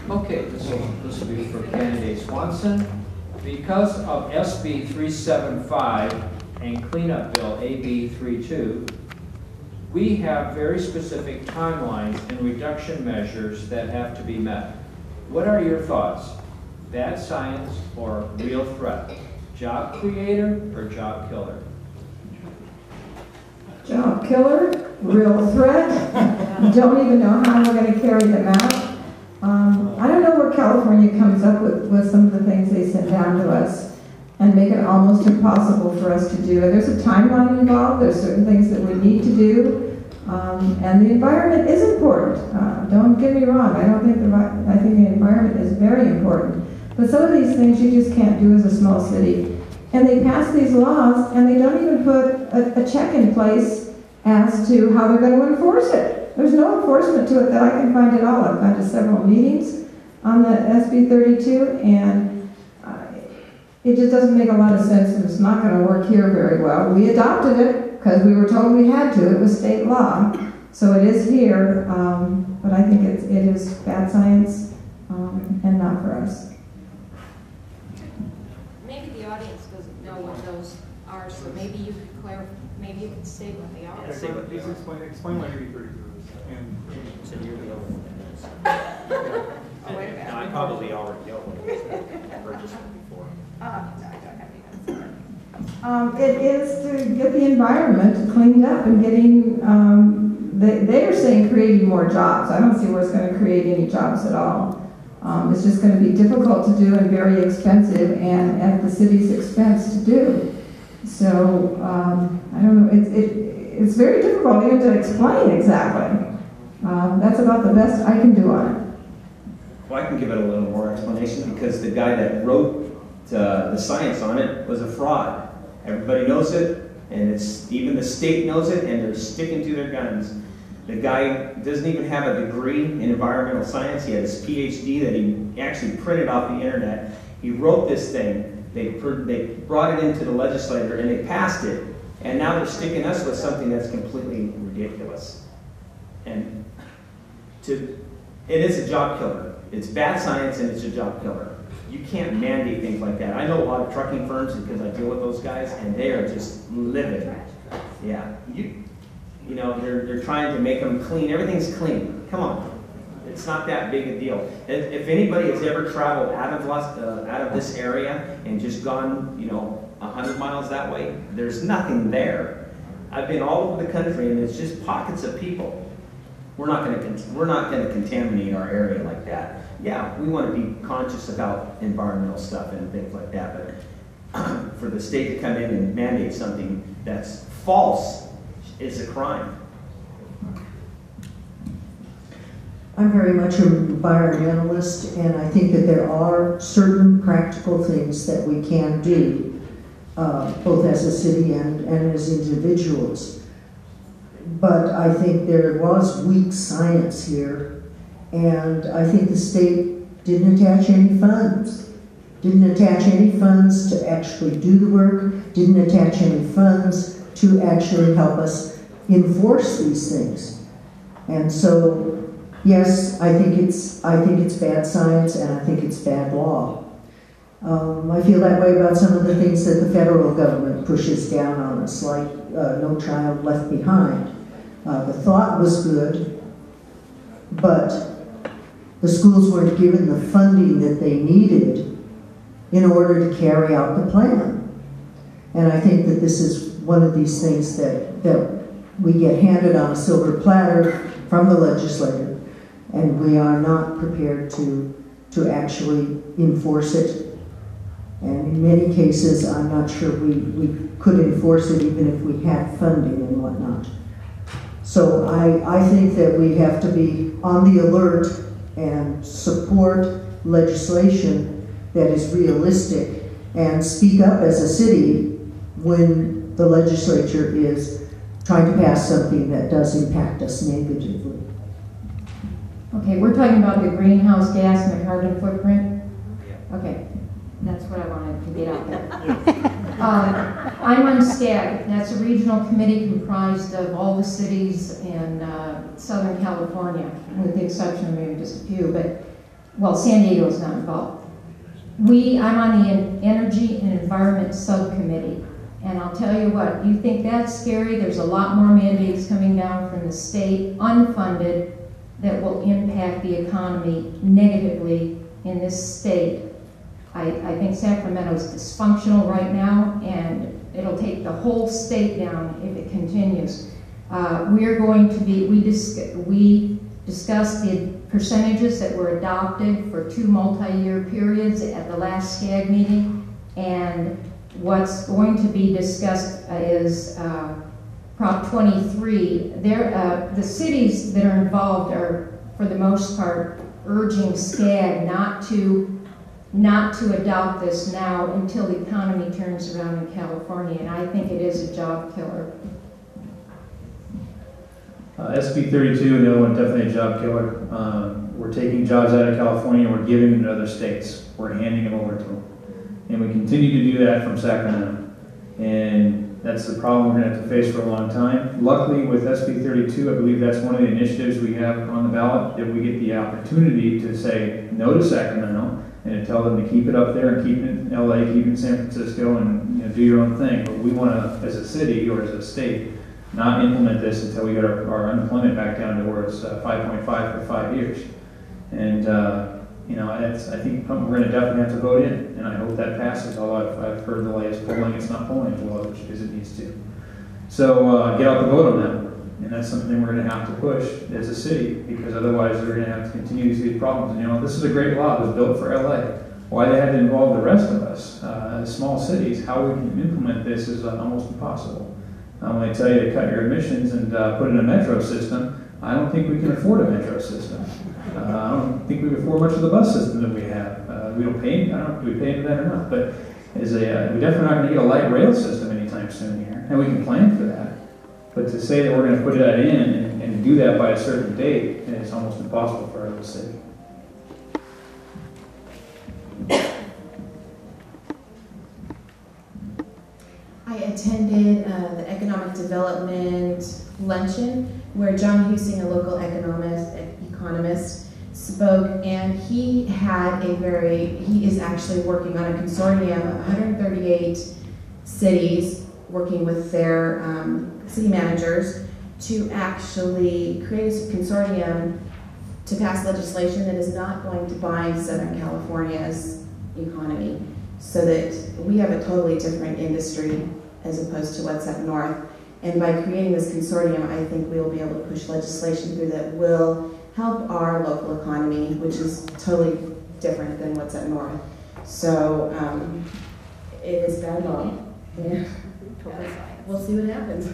Okay, this will be for candidate Swanson. Because of SB 375 and Cleanup Bill AB 32, we have very specific timelines and reduction measures that have to be met. What are your thoughts? Bad science or real threat? Job creator or job killer? Job killer, real threat. Don't even know how we're going to carry them out. I don't know where California comes up with some of the things they send down to us and make it almost impossible for us to do. There's a timeline involved. There's certain things that we need to do. And the environment is important. Don't get me wrong. I think the environment is very important. But some of these things you just can't do as a small city. And they pass these laws and they don't even put a check in place as to how they're going to enforce it. There's no enforcement to it that I can find at all. I've gone to several meetings on the SB 32 and it just doesn't make a lot of sense and it's not going to work here very well. We adopted it because we were told we had to. It was state law. So it is here, but I think it is bad science and not for us. Maybe the audience doesn't know what those are, so maybe you could clarify, maybe you could say what they are. Yeah, please explain what AB 32 is. It's a year ago. Oh, wait a minute. No, I probably already know what it is. I've heard this one before. No, I don't have any. It is to get the environment cleaned up and getting, they are saying creating more jobs. I don't see where it's going to create any jobs at all. It's just going to be difficult to do and very expensive and at the city's expense to do. So, I don't know, it's very difficult even to explain exactly. That's about the best I can do on it. Well, I can give it a little more explanation because the guy that wrote the science on it was a fraud. Everybody knows it, and even the state knows it, and they're sticking to their guns. The guy doesn't even have a degree in environmental science. He has his PhD that he actually printed off the internet. He wrote this thing. They brought it into the legislature, and they passed it. And now they're sticking us with something that's completely ridiculous. And it is a job killer. It's bad science, and it's a job killer. You can't mandate things like that. I know a lot of trucking firms because I deal with those guys, and they are just livid. Yeah, you know, they're trying to make them clean. Everything's clean. Come on, it's not that big a deal. If anybody has ever traveled out of this area and just gone, 100 miles that way, there's nothing there. I've been all over the country, and it's just pockets of people. We're not going to contaminate our area like that. Yeah, we want to be conscious about environmental stuff and things like that, but for the state to come in and mandate something that's false is a crime. I'm very much an environmentalist, and I think that there are certain practical things that we can do, both as a city and as individuals. But I think there was weak science here, and I think the state didn't attach any funds. Didn't attach any funds to actually do the work, didn't attach any funds to actually help us enforce these things. And so, yes, I think it's bad science, and I think it's bad law. I feel that way about some of the things that the federal government pushes down on us, like No Child Left Behind. The thought was good, but the schools weren't given the funding that they needed in order to carry out the plan. And I think that this is one of these things that we get handed on a silver platter from the legislature, and we are not prepared to actually enforce it. And in many cases, I'm not sure we could enforce it even if we had funding and whatnot. So I think that we have to be on the alert and support legislation that is realistic and speak up as a city when the legislature is trying to pass something that does impact us negatively. Okay, we're talking about the greenhouse gas and the carbon footprint. Okay, that's what I wanted to get out there. I'm on SCAG. That's a regional committee comprised of all the cities in Southern California, with the exception of maybe just a few. But well, San Diego's not involved. I'm on the Energy and Environment Subcommittee. And I'll tell you what, you think that's scary? There's a lot more mandates coming down from the state, unfunded, that will impact the economy negatively in this state. I think Sacramento's dysfunctional right now, and it'll take the whole state down if it continues. We discussed the percentages that were adopted for 2 multi-year periods at the last SCAG meeting, and what's going to be discussed is Prop 23. The cities that are involved are, for the most part, urging SCAG not to adopt this now until the economy turns around in California, and I think it is a job killer. SB 32 and the other one, definitely a job killer. We're taking jobs out of California and we're giving them to other states. We're handing them over to them. And we continue to do that from Sacramento. And that's the problem we're going to have to face for a long time. Luckily, with SB 32, I believe that's one of the initiatives we have on the ballot, that we get the opportunity to say no to Sacramento and to tell them to keep it up there and keep it in LA, keep it in San Francisco, and do your own thing. But we want to, as a city or as a state, not implement this until we get our unemployment back down to where it's 5.5 for 5 years. And I think we're going to definitely have to vote in, and I hope that passes. Although I've heard the latest polling, it's not polling as well as it needs to. So get out the vote on that, and that's something we're going to have to push as a city, because otherwise we're going to have to continue to see these problems. And this is a great law that was built for LA. Why they had to involve the rest of us, small cities, how we can implement this is almost impossible. When they tell you to cut your emissions and put in a metro system, I don't think we can afford a metro system. I don't think we can afford much of the bus system that we have. We don't pay. I don't know if we pay into that or not. But we're definitely not going to get a light rail system anytime soon here, and we can plan for that. But to say that we're going to put that in and do that by a certain date, it's almost impossible for our little city. I attended the economic development luncheon where John Husing, a local economist, spoke, and he is actually working on a consortium of 138 cities working with their city managers to actually create a consortium to pass legislation that is not going to bind Southern California's economy, so that we have a totally different industry as opposed to what's up north. And by creating this consortium, I think we'll be able to push legislation through that will help our local economy, which is totally different than what's up north. So it is bad law. Yeah. We'll see what happens.